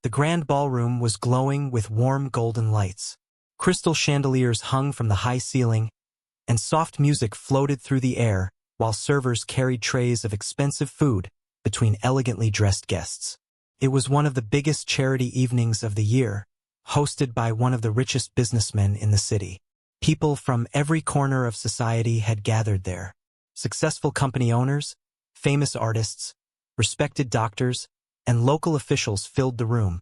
The grand ballroom was glowing with warm golden lights. Crystal chandeliers hung from the high ceiling, and soft music floated through the air while servers carried trays of expensive food between elegantly dressed guests. It was one of the biggest charity evenings of the year, hosted by one of the richest businessmen in the city. People from every corner of society had gathered there. Successful company owners, famous artists, respected doctors, and local officials filled the room,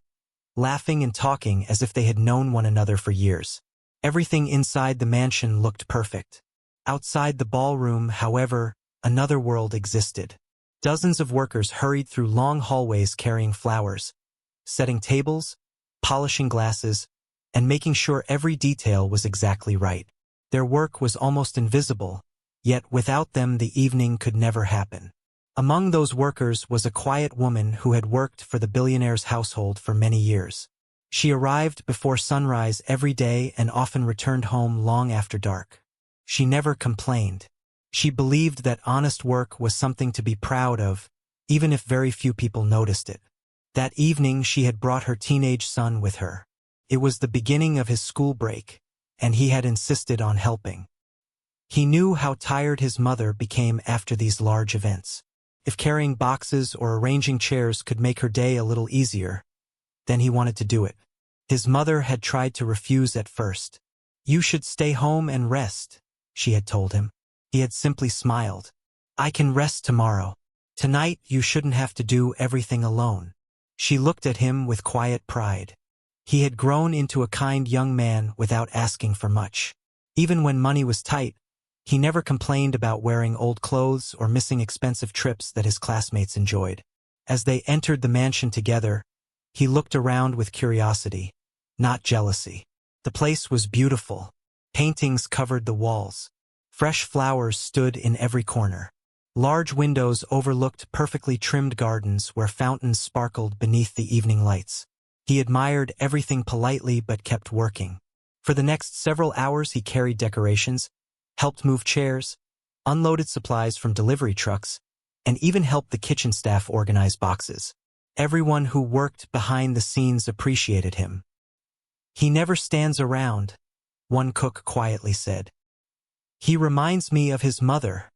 laughing and talking as if they had known one another for years. Everything inside the mansion looked perfect. Outside the ballroom, however, another world existed. Dozens of workers hurried through long hallways carrying flowers, setting tables, polishing glasses, and making sure every detail was exactly right. Their work was almost invisible, yet without them the evening could never happen. Among those workers was a quiet woman who had worked for the billionaire's household for many years. She arrived before sunrise every day and often returned home long after dark. She never complained. She believed that honest work was something to be proud of, even if very few people noticed it. That evening she had brought her teenage son with her. It was the beginning of his school break, and he had insisted on helping. He knew how tired his mother became after these large events. If carrying boxes or arranging chairs could make her day a little easier, then he wanted to do it. His mother had tried to refuse at first. "You should stay home and rest," she had told him. He had simply smiled. "I can rest tomorrow. Tonight you shouldn't have to do everything alone." She looked at him with quiet pride. He had grown into a kind young man without asking for much. Even when money was tight, he never complained about wearing old clothes or missing expensive trips that his classmates enjoyed. As they entered the mansion together, he looked around with curiosity, not jealousy. The place was beautiful. Paintings covered the walls. Fresh flowers stood in every corner. Large windows overlooked perfectly trimmed gardens where fountains sparkled beneath the evening lights. He admired everything politely but kept working. For the next several hours he carried decorations, helped move chairs, unloaded supplies from delivery trucks, and even helped the kitchen staff organize boxes. Everyone who worked behind the scenes appreciated him. "He never stands around," one cook quietly said. "He reminds me of his mother,"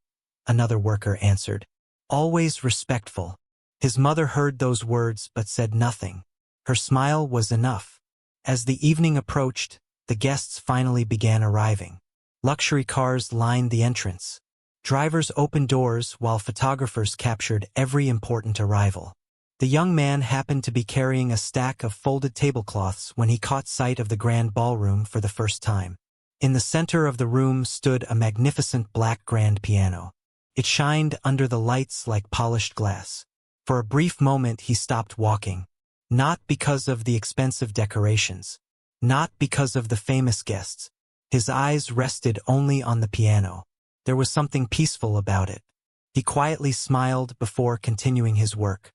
another worker answered. "Always respectful." His mother heard those words but said nothing. Her smile was enough. As the evening approached, the guests finally began arriving. Luxury cars lined the entrance. Drivers opened doors while photographers captured every important arrival. The young man happened to be carrying a stack of folded tablecloths when he caught sight of the grand ballroom for the first time. In the center of the room stood a magnificent black grand piano. It shined under the lights like polished glass. For a brief moment he stopped walking. Not because of the expensive decorations. Not because of the famous guests. His eyes rested only on the piano. There was something peaceful about it. He quietly smiled before continuing his work.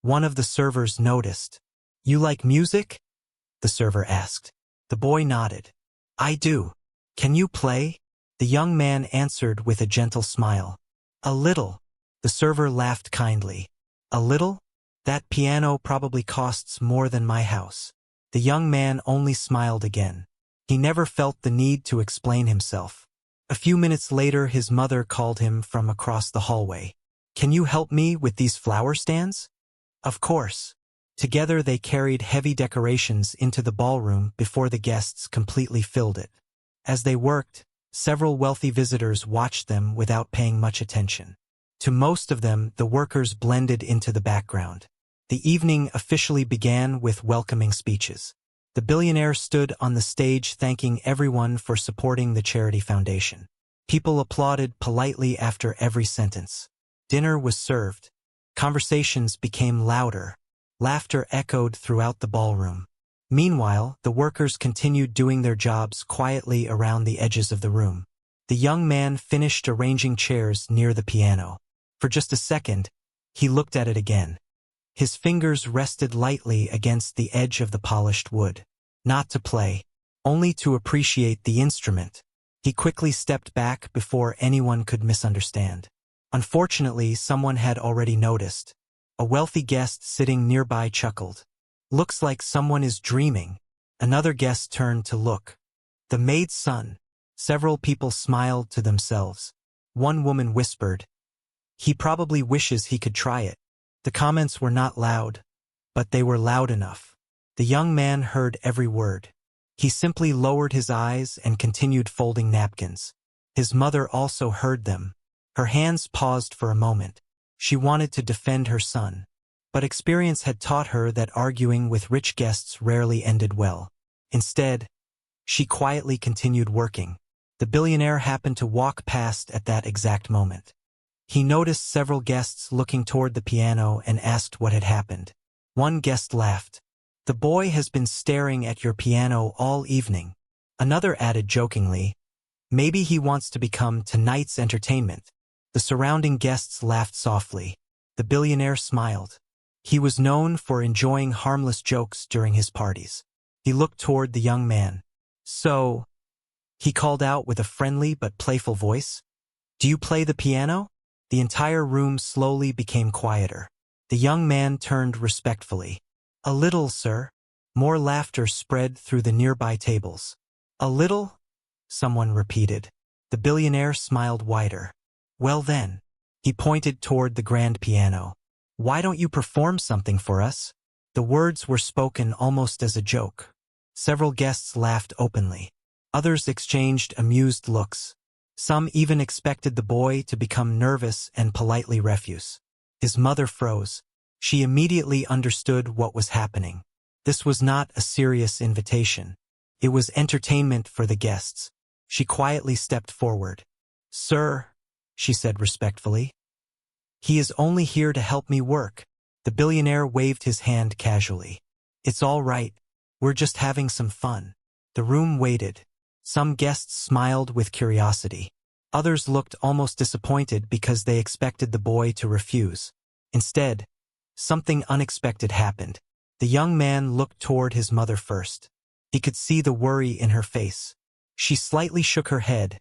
One of the servers noticed. "You like music?" the server asked. The boy nodded. "I do. Can you play?" The young man answered with a gentle smile. "A little." The server laughed kindly. "A little? That piano probably costs more than my house." The young man only smiled again. He never felt the need to explain himself. A few minutes later his mother called him from across the hallway. "Can you help me with these flower stands?" "Of course." Together they carried heavy decorations into the ballroom before the guests completely filled it. As they worked, several wealthy visitors watched them without paying much attention. To most of them, the workers blended into the background. The evening officially began with welcoming speeches. The billionaire stood on the stage thanking everyone for supporting the charity foundation. People applauded politely after every sentence. Dinner was served. Conversations became louder. Laughter echoed throughout the ballroom. Meanwhile, the workers continued doing their jobs quietly around the edges of the room. The young man finished arranging chairs near the piano. For just a second, he looked at it again. His fingers rested lightly against the edge of the polished wood. Not to play, only to appreciate the instrument. He quickly stepped back before anyone could misunderstand. Unfortunately, someone had already noticed. A wealthy guest sitting nearby chuckled. Looks like someone is dreaming. Another guest turned to look. The maid's son. Several people smiled to themselves. One woman whispered, "He probably wishes he could try it." The comments were not loud, but they were loud enough. The young man heard every word. He simply lowered his eyes and continued folding napkins. His mother also heard them. Her hands paused for a moment. She wanted to defend her son, but experience had taught her that arguing with rich guests rarely ended well. Instead, she quietly continued working. The billionaire happened to walk past at that exact moment. He noticed several guests looking toward the piano and asked what had happened. One guest laughed. "The boy has been staring at your piano all evening." Another added jokingly, "Maybe he wants to become tonight's entertainment." The surrounding guests laughed softly. The billionaire smiled. He was known for enjoying harmless jokes during his parties. He looked toward the young man. "So," he called out with a friendly but playful voice, "do you play the piano?" The entire room slowly became quieter. The young man turned respectfully. "A little, sir." More laughter spread through the nearby tables. "A little?" someone repeated. The billionaire smiled wider. "Well then." He pointed toward the grand piano. "Why don't you perform something for us?" The words were spoken almost as a joke. Several guests laughed openly. Others exchanged amused looks. Some even expected the boy to become nervous and politely refuse. His mother froze. She immediately understood what was happening. This was not a serious invitation. It was entertainment for the guests. She quietly stepped forward. "Sir," she said respectfully, "he is only here to help me work." The billionaire waved his hand casually. "It's all right. We're just having some fun." The room waited. Some guests smiled with curiosity. Others looked almost disappointed because they expected the boy to refuse. Instead, something unexpected happened. The young man looked toward his mother first. He could see the worry in her face. She slightly shook her head,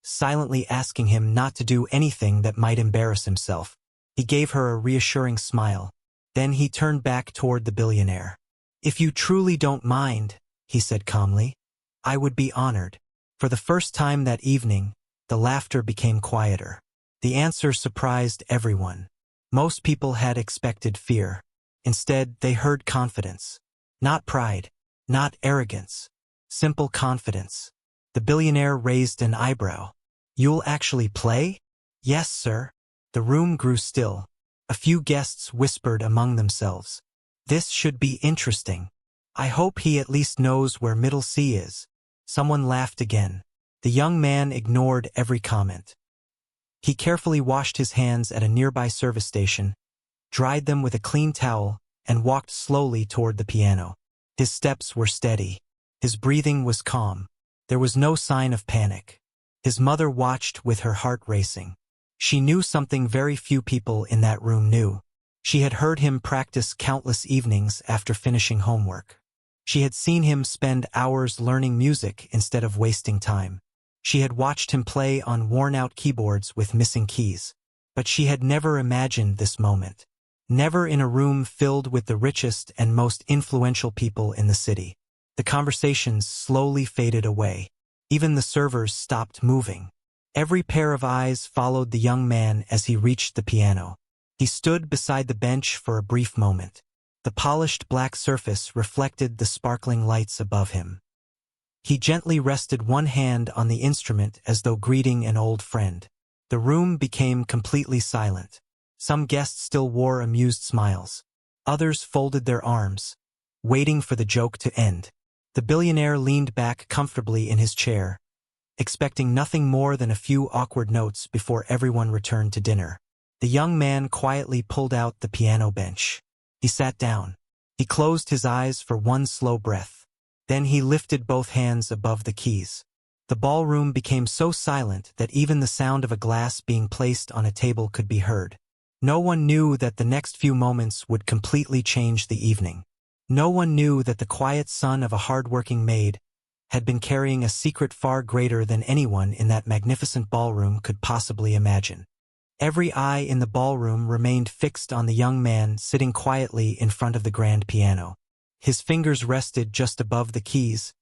silently asking him not to do anything that might embarrass himself. He gave her a reassuring smile. Then he turned back toward the billionaire. "If you truly don't mind," he said calmly, "I would be honored." For the first time that evening, the laughter became quieter. The answer surprised everyone. Most people had expected fear. Instead, they heard confidence. Not pride, not arrogance. Simple confidence. The billionaire raised an eyebrow. "You'll actually play?" "Yes, sir." The room grew still. A few guests whispered among themselves, "This should be interesting. I hope he at least knows where Middle C is." Someone laughed again. The young man ignored every comment. He carefully washed his hands at a nearby service station, dried them with a clean towel, and walked slowly toward the piano. His steps were steady. His breathing was calm. There was no sign of panic. His mother watched with her heart racing. She knew something very few people in that room knew. She had heard him practice countless evenings after finishing homework. She had seen him spend hours learning music instead of wasting time. She had watched him play on worn-out keyboards with missing keys. But she had never imagined this moment. Never in a room filled with the richest and most influential people in the city. The conversations slowly faded away. Even the servers stopped moving. Every pair of eyes followed the young man as he reached the piano. He stood beside the bench for a brief moment. The polished black surface reflected the sparkling lights above him. He gently rested one hand on the instrument as though greeting an old friend. The room became completely silent. Some guests still wore amused smiles. Others folded their arms, waiting for the joke to end. The billionaire leaned back comfortably in his chair, expecting nothing more than a few awkward notes before everyone returned to dinner. The young man quietly pulled out the piano bench. He sat down. He closed his eyes for one slow breath. Then he lifted both hands above the keys. The ballroom became so silent that even the sound of a glass being placed on a table could be heard. No one knew that the next few moments would completely change the evening. No one knew that the quiet son of a hard-working maid had been carrying a secret far greater than anyone in that magnificent ballroom could possibly imagine. Every eye in the ballroom remained fixed on the young man sitting quietly in front of the grand piano. His fingers rested just above the keys,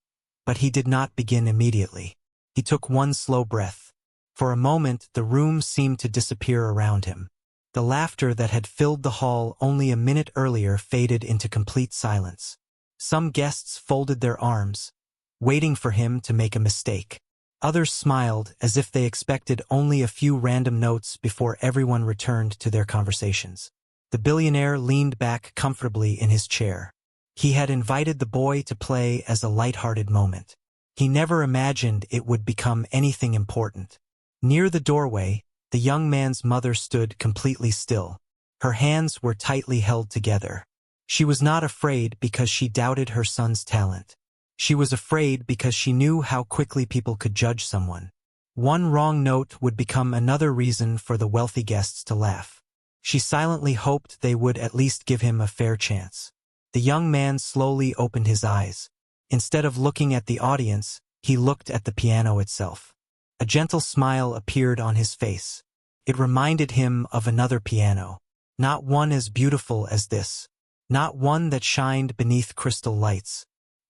but he did not begin immediately. He took one slow breath. For a moment, the room seemed to disappear around him. The laughter that had filled the hall only a minute earlier faded into complete silence. Some guests folded their arms, waiting for him to make a mistake. Others smiled as if they expected only a few random notes before everyone returned to their conversations. The billionaire leaned back comfortably in his chair. He had invited the boy to play as a light-hearted moment. He never imagined it would become anything important. Near the doorway, the young man's mother stood completely still. Her hands were tightly held together. She was not afraid because she doubted her son's talent. She was afraid because she knew how quickly people could judge someone. One wrong note would become another reason for the wealthy guests to laugh. She silently hoped they would at least give him a fair chance. The young man slowly opened his eyes. Instead of looking at the audience, he looked at the piano itself. A gentle smile appeared on his face. It reminded him of another piano. Not one as beautiful as this. Not one that shined beneath crystal lights.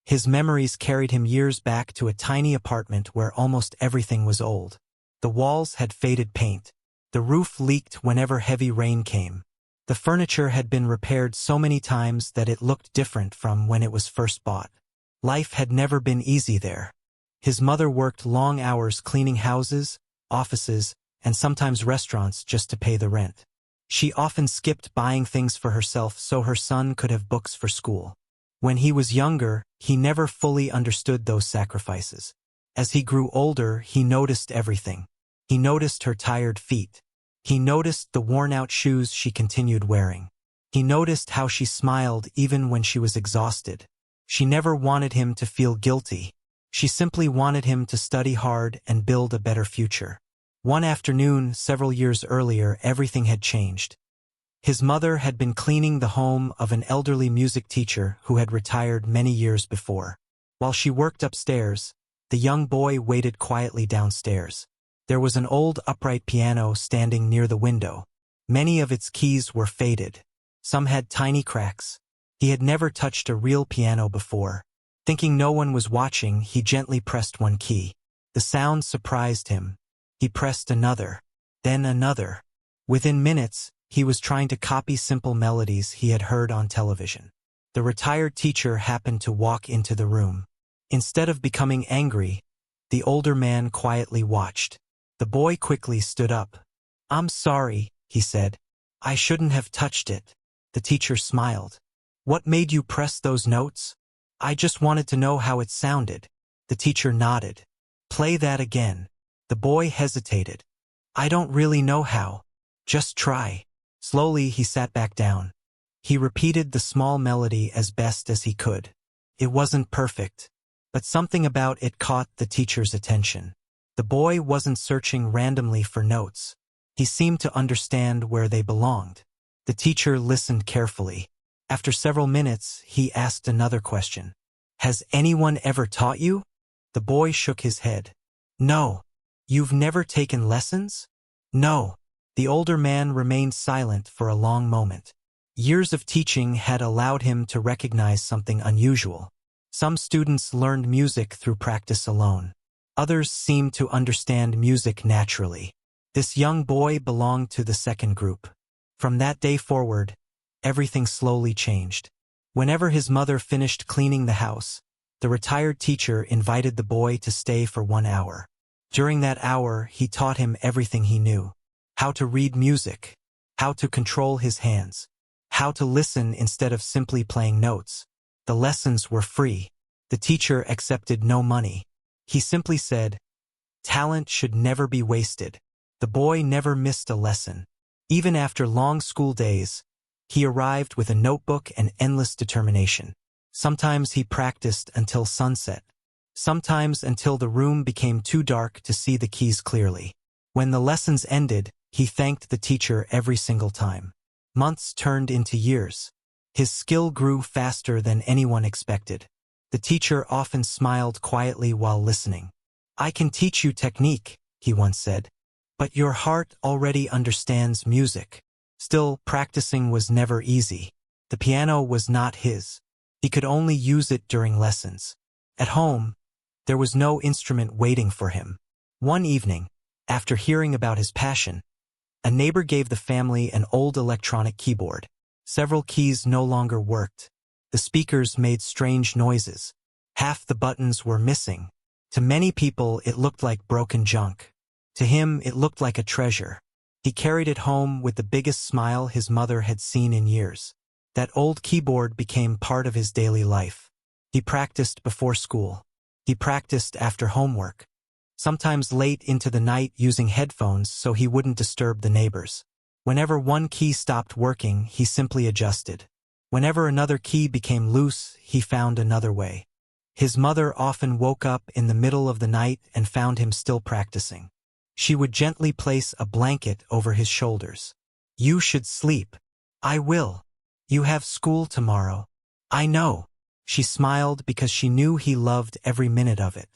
His memories carried him years back to a tiny apartment where almost everything was old. The walls had faded paint. The roof leaked whenever heavy rain came. The furniture had been repaired so many times that it looked different from when it was first bought. Life had never been easy there. His mother worked long hours cleaning houses, offices, and sometimes restaurants just to pay the rent. She often skipped buying things for herself so her son could have books for school. When he was younger, he never fully understood those sacrifices. As he grew older, he noticed everything. He noticed her tired feet. He noticed the worn-out shoes she continued wearing. He noticed how she smiled even when she was exhausted. She never wanted him to feel guilty. She simply wanted him to study hard and build a better future. One afternoon, several years earlier, everything had changed. His mother had been cleaning the home of an elderly music teacher who had retired many years before. While she worked upstairs, the young boy waited quietly downstairs. There was an old upright piano standing near the window. Many of its keys were faded. Some had tiny cracks. He had never touched a real piano before. Thinking no one was watching, he gently pressed one key. The sound surprised him. He pressed another, then another. Within minutes, he was trying to copy simple melodies he had heard on television. The retired teacher happened to walk into the room. Instead of becoming angry, the older man quietly watched. The boy quickly stood up. "I'm sorry," he said. "I shouldn't have touched it." The teacher smiled. "What made you press those notes?" "I just wanted to know how it sounded." The teacher nodded. "Play that again." The boy hesitated. "I don't really know how. Just try." Slowly he sat back down. He repeated the small melody as best as he could. It wasn't perfect, but something about it caught the teacher's attention. The boy wasn't searching randomly for notes. He seemed to understand where they belonged. The teacher listened carefully. After several minutes, he asked another question. "Has anyone ever taught you?" The boy shook his head. "No." "You've never taken lessons?" "No." The older man remained silent for a long moment. Years of teaching had allowed him to recognize something unusual. Some students learned music through practice alone. Others seemed to understand music naturally. This young boy belonged to the second group. From that day forward, everything slowly changed. Whenever his mother finished cleaning the house, the retired teacher invited the boy to stay for 1 hour. During that hour, he taught him everything he knew. How to read music, how to control his hands, how to listen instead of simply playing notes. The lessons were free. The teacher accepted no money. He simply said, "Talent should never be wasted." The boy never missed a lesson. Even after long school days, he arrived with a notebook and endless determination. Sometimes he practiced until sunset. Sometimes until the room became too dark to see the keys clearly. When the lessons ended, he thanked the teacher every single time. Months turned into years. His skill grew faster than anyone expected. The teacher often smiled quietly while listening. "I can teach you technique," he once said. "But your heart already understands music." Still, practicing was never easy. The piano was not his. He could only use it during lessons. At home, there was no instrument waiting for him. One evening, after hearing about his passion, a neighbor gave the family an old electronic keyboard. Several keys no longer worked. The speakers made strange noises. Half the buttons were missing. To many people, it looked like broken junk. To him, it looked like a treasure. He carried it home with the biggest smile his mother had seen in years. That old keyboard became part of his daily life. He practiced before school. He practiced after homework. Sometimes late into the night using headphones so he wouldn't disturb the neighbors. Whenever one key stopped working, he simply adjusted. Whenever another key became loose, he found another way. His mother often woke up in the middle of the night and found him still practicing. She would gently place a blanket over his shoulders. "You should sleep." "I will. You have school tomorrow." "I know." She smiled because she knew he loved every minute of it.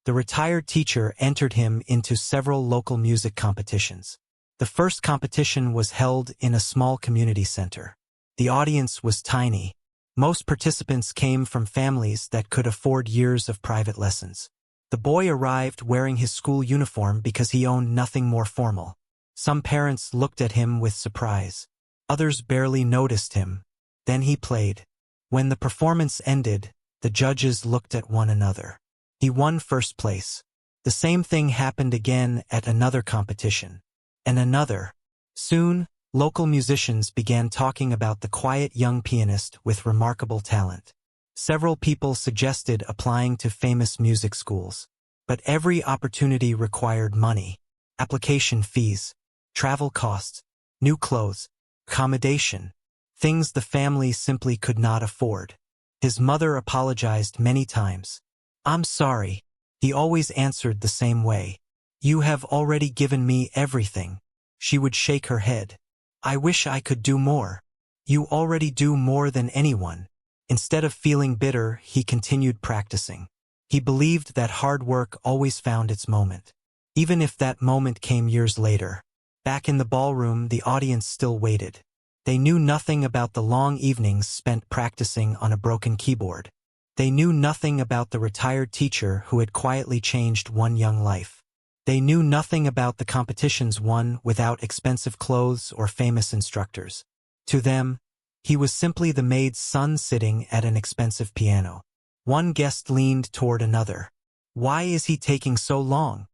The retired teacher entered him into several local music competitions. The first competition was held in a small community center. The audience was tiny. Most participants came from families that could afford years of private lessons. The boy arrived wearing his school uniform because he owned nothing more formal. Some parents looked at him with surprise. Others barely noticed him. Then he played. When the performance ended, the judges looked at one another. He won first place. The same thing happened again at another competition. And another. Soon, local musicians began talking about the quiet young pianist with remarkable talent. Several people suggested applying to famous music schools. But every opportunity required money. Application fees, travel costs, new clothes, accommodation. Things the family simply could not afford. His mother apologized many times. "I'm sorry." He always answered the same way. "You have already given me everything." She would shake her head. "I wish I could do more." "You already do more than anyone." Instead of feeling bitter, he continued practicing. He believed that hard work always found its moment. Even if that moment came years later. Back in the ballroom, the audience still waited. They knew nothing about the long evenings spent practicing on a broken keyboard. They knew nothing about the retired teacher who had quietly changed one young life. They knew nothing about the competitions won without expensive clothes or famous instructors. To them, he was simply the maid's son sitting at an expensive piano. One guest leaned toward another. "Why is he taking so long?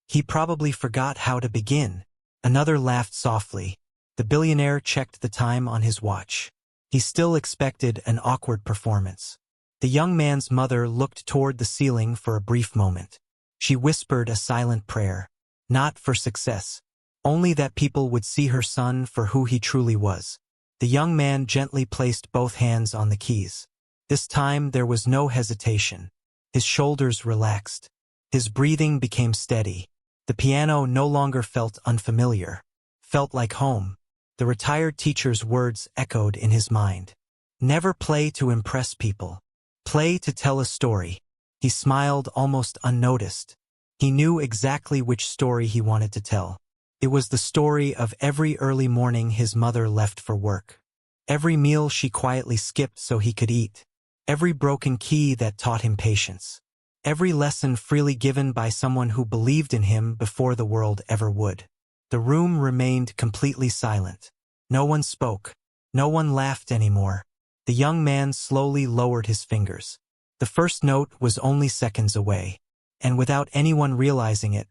He probably forgot how to begin." Another laughed softly. The billionaire checked the time on his watch. He still expected an awkward performance. The young man's mother looked toward the ceiling for a brief moment. She whispered a silent prayer. Not for success. Only that people would see her son for who he truly was. The young man gently placed both hands on the keys. This time there was no hesitation. His shoulders relaxed. His breathing became steady. The piano no longer felt unfamiliar. Felt like home. The retired teacher's words echoed in his mind. "Never play to impress people. Play to tell a story." He smiled almost unnoticed. He knew exactly which story he wanted to tell. It was the story of every early morning his mother left for work. Every meal she quietly skipped so he could eat. Every broken key that taught him patience. Every lesson freely given by someone who believed in him before the world ever would. The room remained completely silent. No one spoke. No one laughed anymore. The young man slowly lowered his fingers. The first note was only seconds away. And without anyone realizing it,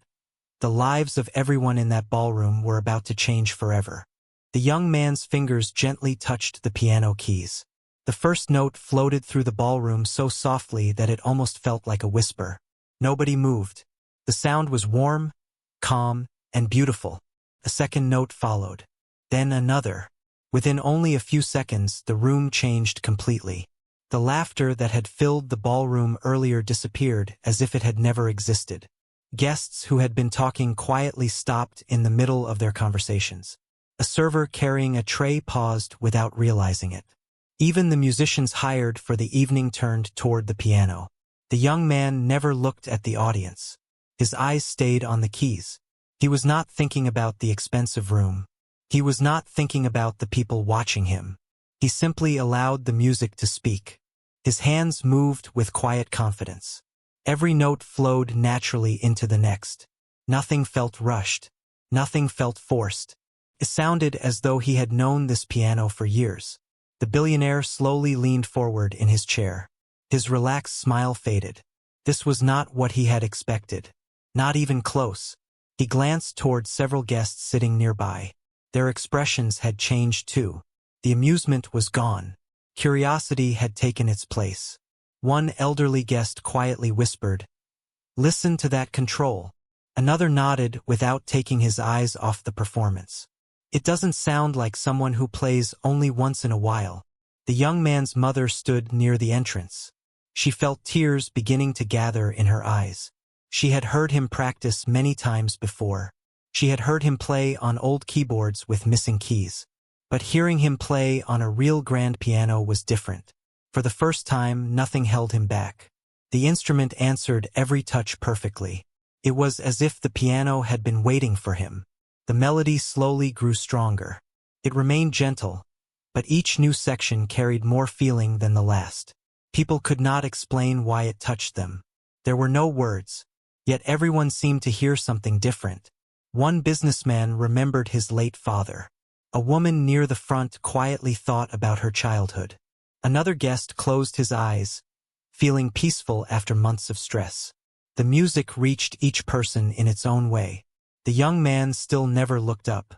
the lives of everyone in that ballroom were about to change forever. The young man's fingers gently touched the piano keys. The first note floated through the ballroom so softly that it almost felt like a whisper. Nobody moved. The sound was warm, calm, and beautiful. A second note followed. Then another. Within only a few seconds, the room changed completely. The laughter that had filled the ballroom earlier disappeared as if it had never existed. Guests who had been talking quietly stopped in the middle of their conversations. A server carrying a tray paused without realizing it. Even the musicians hired for the evening turned toward the piano. The young man never looked at the audience. His eyes stayed on the keys. He was not thinking about the expensive room. He was not thinking about the people watching him. He simply allowed the music to speak. His hands moved with quiet confidence. Every note flowed naturally into the next. Nothing felt rushed. Nothing felt forced. It sounded as though he had known this piano for years. The billionaire slowly leaned forward in his chair. His relaxed smile faded. This was not what he had expected. Not even close. He glanced toward several guests sitting nearby. Their expressions had changed too. The amusement was gone. Curiosity had taken its place. One elderly guest quietly whispered, "Listen to that control." Another nodded without taking his eyes off the performance. "It doesn't sound like someone who plays only once in a while." The young man's mother stood near the entrance. She felt tears beginning to gather in her eyes. She had heard him practice many times before. She had heard him play on old keyboards with missing keys. But hearing him play on a real grand piano was different. For the first time, nothing held him back. The instrument answered every touch perfectly. It was as if the piano had been waiting for him. The melody slowly grew stronger. It remained gentle, but each new section carried more feeling than the last. People could not explain why it touched them. There were no words, yet everyone seemed to hear something different. One businessman remembered his late father. A woman near the front quietly thought about her childhood. Another guest closed his eyes, feeling peaceful after months of stress. The music reached each person in its own way. The young man still never looked up.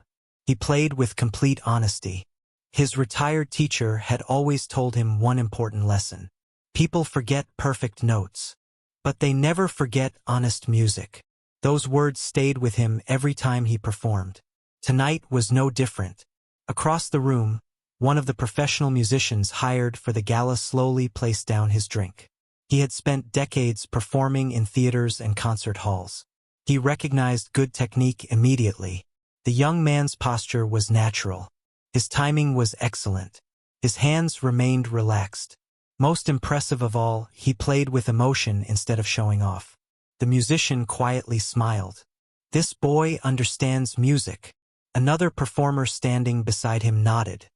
He played with complete honesty. His retired teacher had always told him one important lesson. People forget perfect notes, but they never forget honest music. Those words stayed with him every time he performed. Tonight was no different. Across the room, one of the professional musicians hired for the gala slowly placed down his drink. He had spent decades performing in theaters and concert halls. He recognized good technique immediately. The young man's posture was natural. His timing was excellent. His hands remained relaxed. Most impressive of all, he played with emotion instead of showing off. The musician quietly smiled. "This boy understands music." Another performer standing beside him nodded.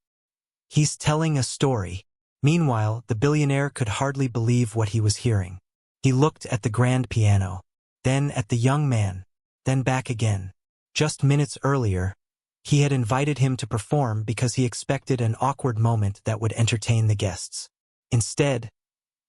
"He's telling a story." Meanwhile, the billionaire could hardly believe what he was hearing. He looked at the grand piano, then at the young man, then back again. Just minutes earlier, he had invited him to perform because he expected an awkward moment that would entertain the guests. Instead,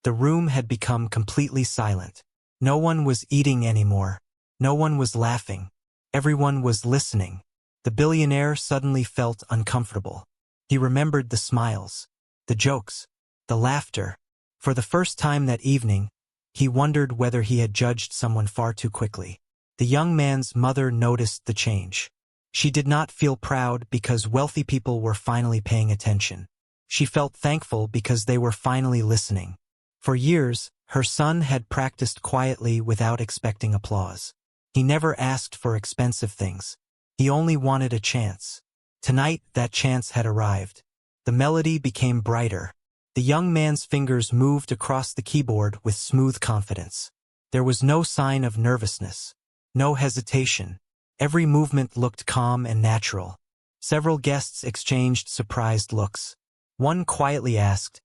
the room had become completely silent. No one was eating anymore. No one was laughing. Everyone was listening. The billionaire suddenly felt uncomfortable. He remembered the smiles, the jokes, the laughter. For the first time that evening, he wondered whether he had judged someone far too quickly. The young man's mother noticed the change. She did not feel proud because wealthy people were finally paying attention. She felt thankful because they were finally listening. For years, her son had practiced quietly without expecting applause. He never asked for expensive things. He only wanted a chance. Tonight, that chance had arrived. The melody became brighter. The young man's fingers moved across the keyboard with smooth confidence. There was no sign of nervousness, no hesitation. Every movement looked calm and natural. Several guests exchanged surprised looks. One quietly asked,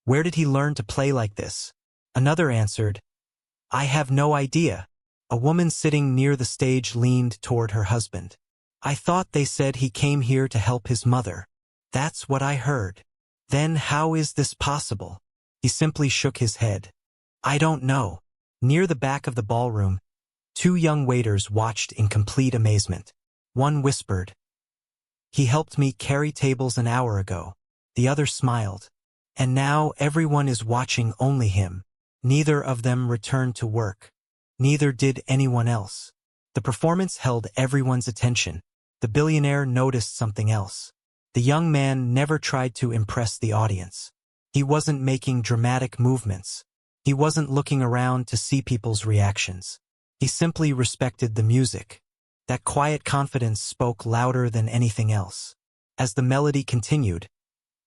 "Where did he learn to play like this?" Another answered, "I have no idea." A woman sitting near the stage leaned toward her husband. "I thought they said he came here to help his mother." "That's what I heard." "Then how is this possible?" He simply shook his head. "I don't know." Near the back of the ballroom, two young waiters watched in complete amazement. One whispered, "He helped me carry tables an hour ago." The other smiled. "And now everyone is watching only him." Neither of them returned to work. Neither did anyone else. The performance held everyone's attention. The billionaire noticed something else. The young man never tried to impress the audience. He wasn't making dramatic movements. He wasn't looking around to see people's reactions. He simply respected the music. That quiet confidence spoke louder than anything else. As the melody continued,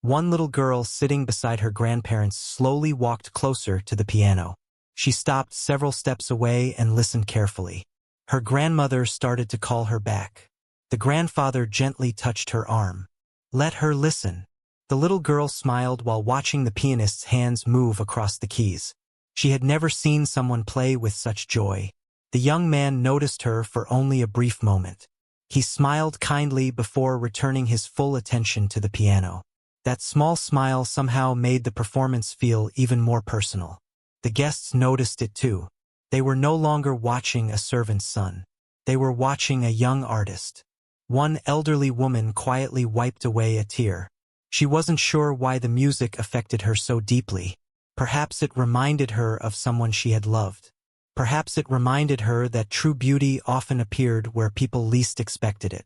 one little girl sitting beside her grandparents slowly walked closer to the piano. She stopped several steps away and listened carefully. Her grandmother started to call her back. The grandfather gently touched her arm. "Let her listen." The little girl smiled while watching the pianist's hands move across the keys. She had never seen someone play with such joy. The young man noticed her for only a brief moment. He smiled kindly before returning his full attention to the piano. That small smile somehow made the performance feel even more personal. The guests noticed it too. They were no longer watching a servant's son. They were watching a young artist. One elderly woman quietly wiped away a tear. She wasn't sure why the music affected her so deeply. Perhaps it reminded her of someone she had loved. Perhaps it reminded her that true beauty often appeared where people least expected it.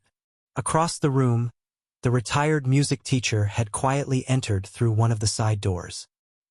Across the room, the retired music teacher had quietly entered through one of the side doors.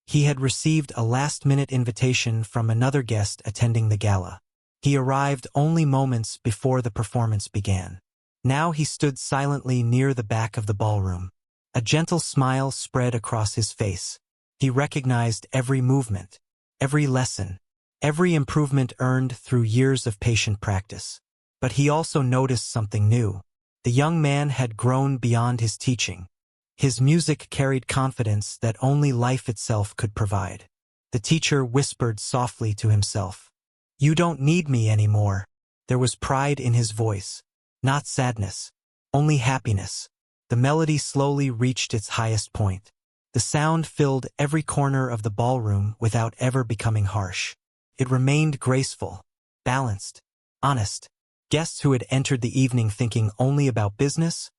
He had received a last-minute invitation from another guest attending the gala. He arrived only moments before the performance began. Now he stood silently near the back of the ballroom. A gentle smile spread across his face. He recognized every movement, every lesson, every improvement earned through years of patient practice. But he also noticed something new. The young man had grown beyond his teaching. His music carried confidence that only life itself could provide. The teacher whispered softly to himself, "You don't need me anymore." There was pride in his voice, not sadness, only happiness. The melody slowly reached its highest point. The sound filled every corner of the ballroom without ever becoming harsh. It remained graceful, balanced, honest. Guests who had entered the evening thinking only about business,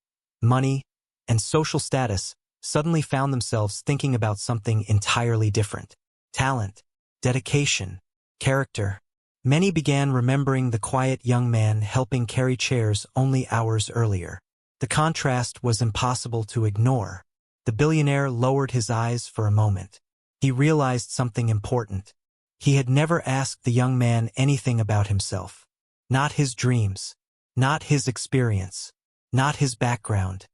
money, and social status suddenly found themselves thinking about something entirely different. Talent, dedication, character. Many began remembering the quiet young man helping carry chairs only hours earlier. The contrast was impossible to ignore. The billionaire lowered his eyes for a moment. He realized something important. He had never asked the young man anything about himself. Not his dreams, not his experience, not his background.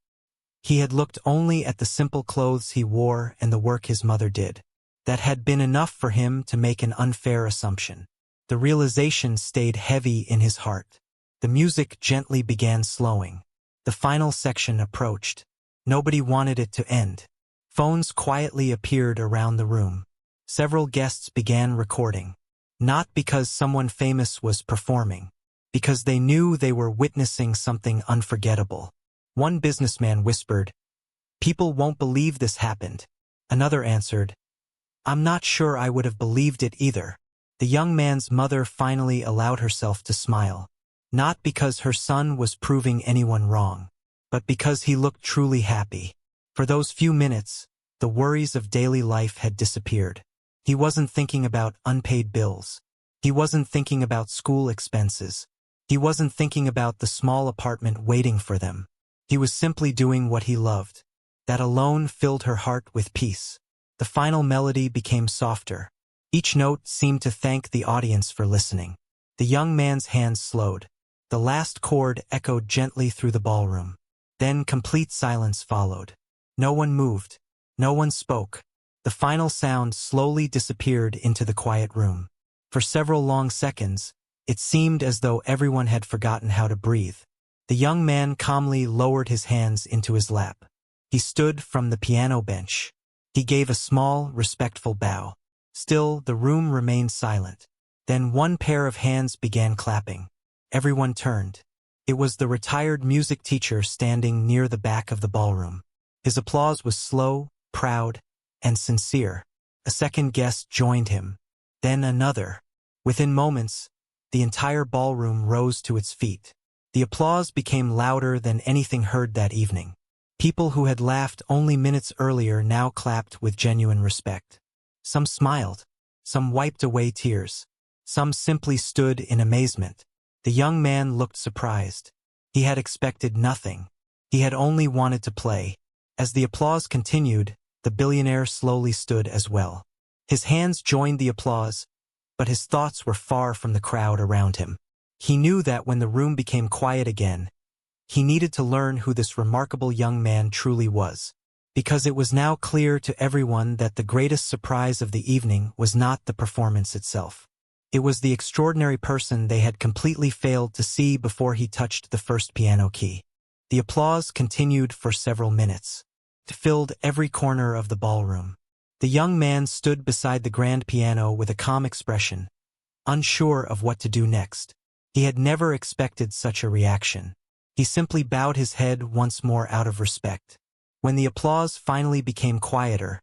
He had looked only at the simple clothes he wore and the work his mother did. That had been enough for him to make an unfair assumption. The realization stayed heavy in his heart. The music gently began slowing. The final section approached. Nobody wanted it to end. Phones quietly appeared around the room. Several guests began recording. Not because someone famous was performing, because they knew they were witnessing something unforgettable. One businessman whispered, "People won't believe this happened." Another answered, "I'm not sure I would have believed it either." The young man's mother finally allowed herself to smile. Not because her son was proving anyone wrong, but because he looked truly happy. For those few minutes, the worries of daily life had disappeared. He wasn't thinking about unpaid bills. He wasn't thinking about school expenses. He wasn't thinking about the small apartment waiting for them. He was simply doing what he loved. That alone filled her heart with peace. The final melody became softer. Each note seemed to thank the audience for listening. The young man's hands slowed. The last chord echoed gently through the ballroom. Then complete silence followed. No one moved. No one spoke. The final sound slowly disappeared into the quiet room. For several long seconds, it seemed as though everyone had forgotten how to breathe. The young man calmly lowered his hands into his lap. He stood from the piano bench. He gave a small, respectful bow. Still, the room remained silent. Then one pair of hands began clapping. Everyone turned. It was the retired music teacher standing near the back of the ballroom. His applause was slow, proud, and sincere. A second guest joined him. Then another. Within moments, the entire ballroom rose to its feet. The applause became louder than anything heard that evening. People who had laughed only minutes earlier now clapped with genuine respect. Some smiled. Some wiped away tears. Some simply stood in amazement. The young man looked surprised. He had expected nothing. He had only wanted to play. As the applause continued, the billionaire slowly stood as well. His hands joined the applause, but his thoughts were far from the crowd around him. He knew that when the room became quiet again, he needed to learn who this remarkable young man truly was. Because it was now clear to everyone that the greatest surprise of the evening was not the performance itself. It was the extraordinary person they had completely failed to see before he touched the first piano key. The applause continued for several minutes. filled every corner of the ballroom. The young man stood beside the grand piano with a calm expression, unsure of what to do next. He had never expected such a reaction. He simply bowed his head once more out of respect. When the applause finally became quieter,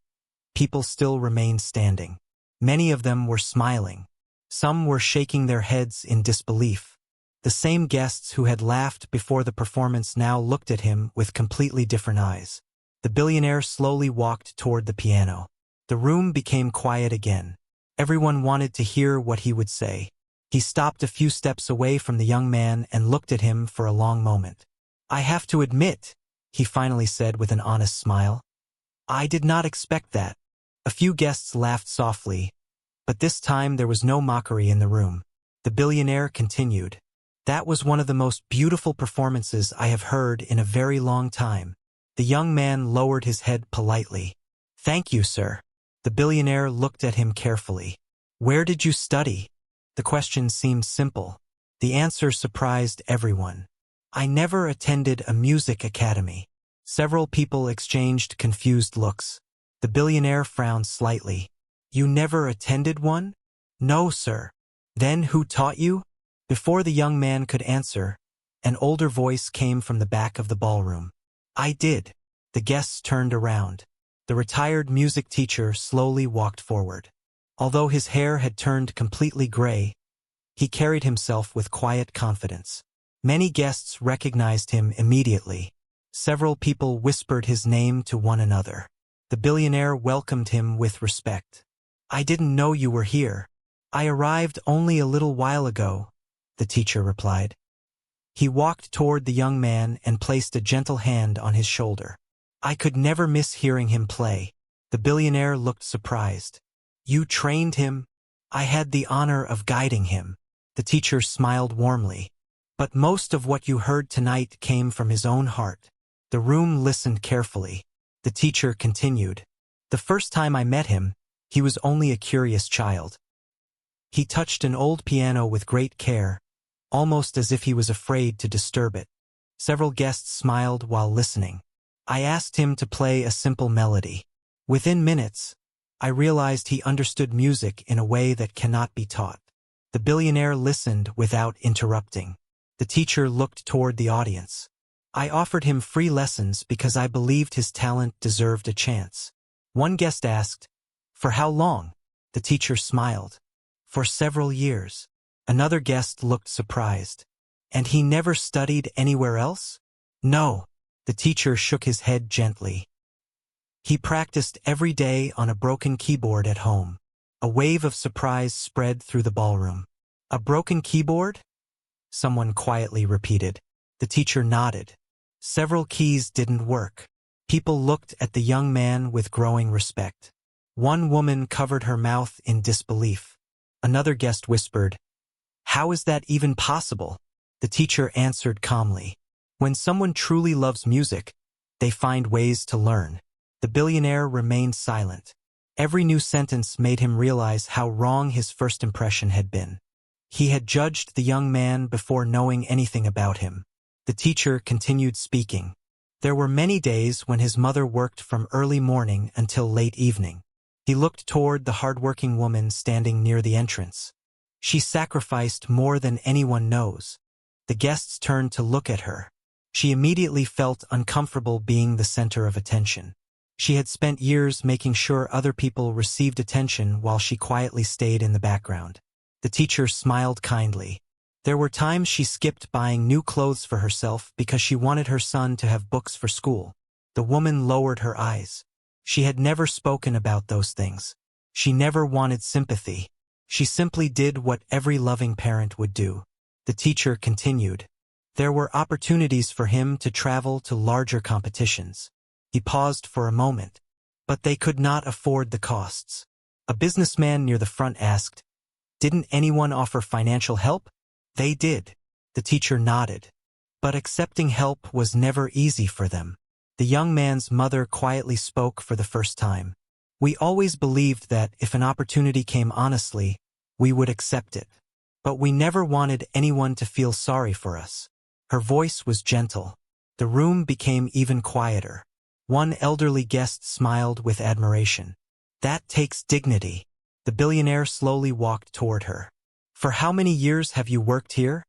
people still remained standing. Many of them were smiling. Some were shaking their heads in disbelief. The same guests who had laughed before the performance now looked at him with completely different eyes. The billionaire slowly walked toward the piano. The room became quiet again. Everyone wanted to hear what he would say. He stopped a few steps away from the young man and looked at him for a long moment. "I have to admit," he finally said with an honest smile, "I did not expect that." A few guests laughed softly, but this time there was no mockery in the room. The billionaire continued, "That was one of the most beautiful performances I have heard in a very long time." The young man lowered his head politely. "Thank you, sir." The billionaire looked at him carefully. "Where did you study?" The question seemed simple. The answer surprised everyone. "I never attended a music academy." Several people exchanged confused looks. The billionaire frowned slightly. "You never attended one?" "No, sir." "Then who taught you?" Before the young man could answer, an older voice came from the back of the ballroom. "I did." The guests turned around. The retired music teacher slowly walked forward. Although his hair had turned completely gray, he carried himself with quiet confidence. Many guests recognized him immediately. Several people whispered his name to one another. The billionaire welcomed him with respect. "I didn't know you were here. I arrived only a little while ago," the teacher replied. He walked toward the young man and placed a gentle hand on his shoulder. "I could never miss hearing him play." The billionaire looked surprised. "You trained him?" "I had the honor of guiding him." The teacher smiled warmly. "But most of what you heard tonight came from his own heart." The room listened carefully. The teacher continued, "The first time I met him, he was only a curious child. He touched an old piano with great care, almost as if he was afraid to disturb it." Several guests smiled while listening. "I asked him to play a simple melody. Within minutes, I realized he understood music in a way that cannot be taught." The billionaire listened without interrupting. The teacher looked toward the audience. "I offered him free lessons because I believed his talent deserved a chance." One guest asked, "For how long?" The teacher smiled. "For several years." Another guest looked surprised. "And he never studied anywhere else?" "No." The teacher shook his head gently. "He practiced every day on a broken keyboard at home." A wave of surprise spread through the ballroom. "A broken keyboard?" someone quietly repeated. The teacher nodded. Several keys didn't work. People looked at the young man with growing respect. One woman covered her mouth in disbelief. Another guest whispered, "How is that even possible?" The teacher answered calmly, "When someone truly loves music, they find ways to learn." The billionaire remained silent. Every new sentence made him realize how wrong his first impression had been. He had judged the young man before knowing anything about him. The teacher continued speaking. There were many days when his mother worked from early morning until late evening. He looked toward the hardworking woman standing near the entrance. She sacrificed more than anyone knows. The guests turned to look at her. She immediately felt uncomfortable being the center of attention. She had spent years making sure other people received attention while she quietly stayed in the background. The teacher smiled kindly. There were times she skipped buying new clothes for herself because she wanted her son to have books for school. The woman lowered her eyes. She had never spoken about those things. She never wanted sympathy. She simply did what every loving parent would do. The teacher continued. There were opportunities for him to travel to larger competitions. He paused for a moment. But they could not afford the costs. A businessman near the front asked, "Didn't anyone offer financial help?" "They did." The teacher nodded. But accepting help was never easy for them. The young man's mother quietly spoke for the first time. "We always believed that if an opportunity came honestly, we would accept it. But we never wanted anyone to feel sorry for us." Her voice was gentle. The room became even quieter. One elderly guest smiled with admiration. That takes dignity. The billionaire slowly walked toward her. For how many years have you worked here?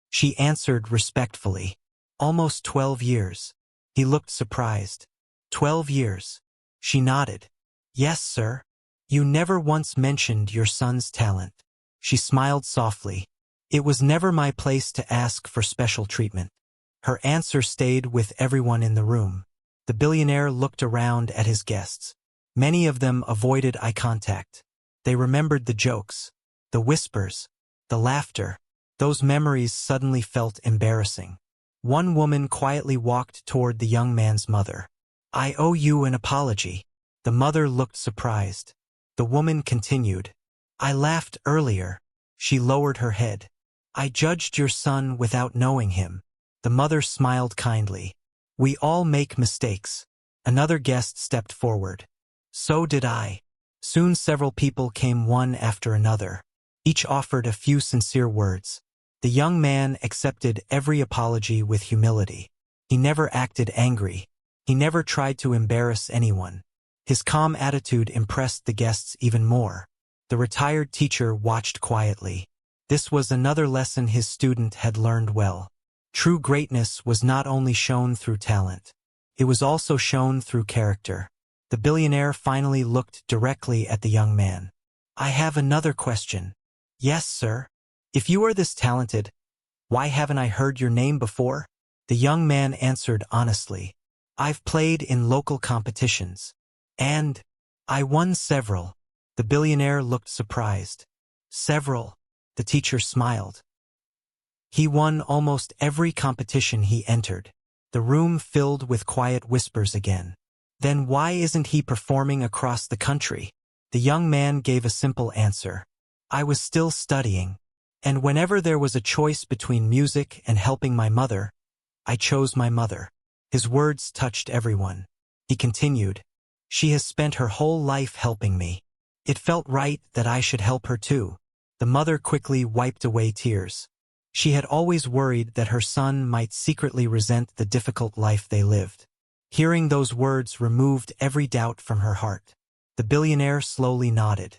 She answered respectfully. Almost 12 years. He looked surprised. 12 years. She nodded. Yes, sir. You never once mentioned your son's talent. She smiled softly. It was never my place to ask for special treatment. Her answer stayed with everyone in the room. The billionaire looked around at his guests. Many of them avoided eye contact. They remembered the jokes, the whispers, the laughter. Those memories suddenly felt embarrassing. One woman quietly walked toward the young man's mother. I owe you an apology. The mother looked surprised. The woman continued. I laughed earlier. She lowered her head. I judged your son without knowing him. The mother smiled kindly. We all make mistakes. Another guest stepped forward. So did I. Soon several people came one after another. Each offered a few sincere words. The young man accepted every apology with humility. He never acted angry. He never tried to embarrass anyone. His calm attitude impressed the guests even more. The retired teacher watched quietly. This was another lesson his student had learned well. True greatness was not only shown through talent. It was also shown through character. The billionaire finally looked directly at the young man. I have another question. Yes, sir. If you are this talented, why haven't I heard your name before? The young man answered honestly. I've played in local competitions. And I won several. The billionaire looked surprised. Several. The teacher smiled. He won almost every competition he entered. The room filled with quiet whispers again. Then why isn't he performing across the country? The young man gave a simple answer. I was still studying. And whenever there was a choice between music and helping my mother, I chose my mother. His words touched everyone. He continued. She has spent her whole life helping me. It felt right that I should help her too. The mother quickly wiped away tears. She had always worried that her son might secretly resent the difficult life they lived. Hearing those words removed every doubt from her heart. The billionaire slowly nodded.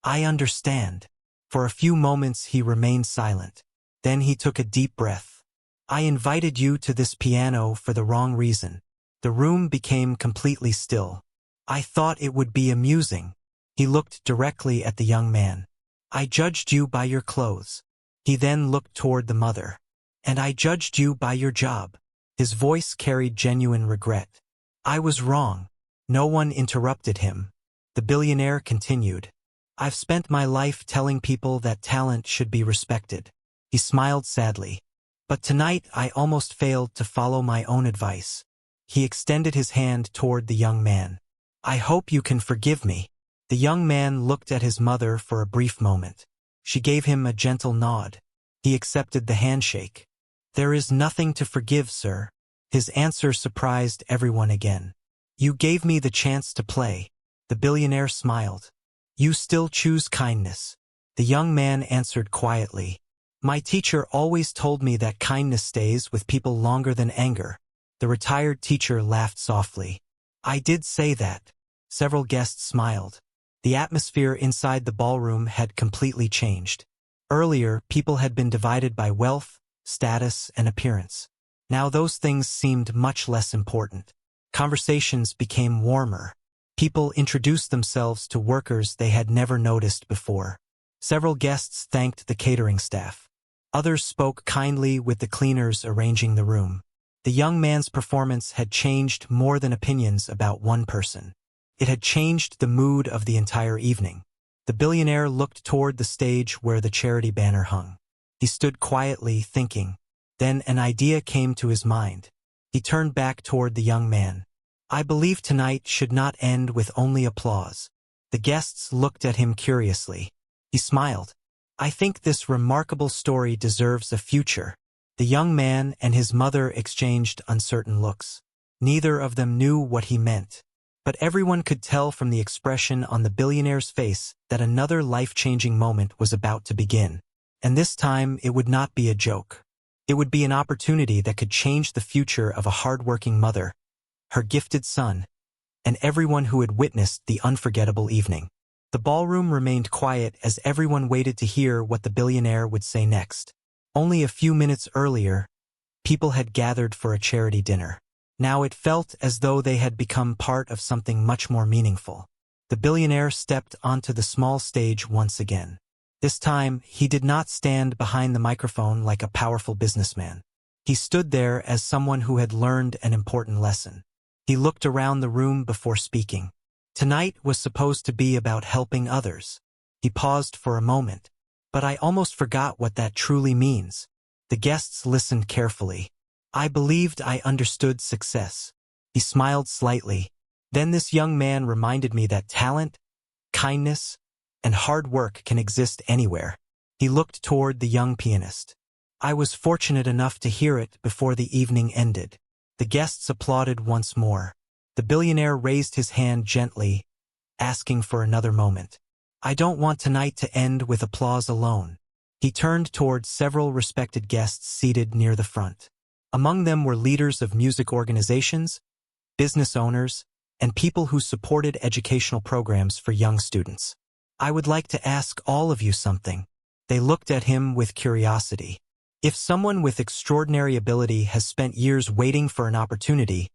I understand. For a few moments he remained silent. Then he took a deep breath. I invited you to this piano for the wrong reason. The room became completely still. I thought it would be amusing. He looked directly at the young man. I judged you by your clothes. He then looked toward the mother. And I judged you by your job. His voice carried genuine regret. I was wrong. No one interrupted him. The billionaire continued. I've spent my life telling people that talent should be respected. He smiled sadly. But tonight I almost failed to follow my own advice. He extended his hand toward the young man. I hope you can forgive me. The young man looked at his mother for a brief moment. She gave him a gentle nod. He accepted the handshake. There is nothing to forgive, sir. His answer surprised everyone again. You gave me the chance to play. The billionaire smiled. You still choose kindness. The young man answered quietly. My teacher always told me that kindness stays with people longer than anger. The retired teacher laughed softly. I did say that. Several guests smiled. The atmosphere inside the ballroom had completely changed. Earlier, people had been divided by wealth, status, and appearance. Now those things seemed much less important. Conversations became warmer. People introduced themselves to workers they had never noticed before. Several guests thanked the catering staff. Others spoke kindly with the cleaners arranging the room. The young man's performance had changed more than opinions about one person. It had changed the mood of the entire evening. The billionaire looked toward the stage where the charity banner hung. He stood quietly, thinking. Then an idea came to his mind. He turned back toward the young man. I believe tonight should not end with only applause. The guests looked at him curiously. He smiled. I think this remarkable story deserves a future. The young man and his mother exchanged uncertain looks. Neither of them knew what he meant. But everyone could tell from the expression on the billionaire's face that another life-changing moment was about to begin. And this time it would not be a joke. It would be an opportunity that could change the future of a hard-working mother her gifted son, and everyone who had witnessed the unforgettable evening. The ballroom remained quiet as everyone waited to hear what the billionaire would say next. Only a few minutes earlier, people had gathered for a charity dinner. Now it felt as though they had become part of something much more meaningful. The billionaire stepped onto the small stage once again. This time, he did not stand behind the microphone like a powerful businessman. He stood there as someone who had learned an important lesson. He looked around the room before speaking. Tonight was supposed to be about helping others. He paused for a moment. But I almost forgot what that truly means. The guests listened carefully. I believed I understood success. He smiled slightly. Then this young man reminded me that talent, kindness, and hard work can exist anywhere. He looked toward the young pianist. I was fortunate enough to hear it before the evening ended. The guests applauded once more. The billionaire raised his hand gently, asking for another moment. I don't want tonight to end with applause alone. He turned toward several respected guests seated near the front. Among them were leaders of music organizations, business owners, and people who supported educational programs for young students. I would like to ask all of you something. They looked at him with curiosity. If someone with extraordinary ability has spent years waiting for an opportunity,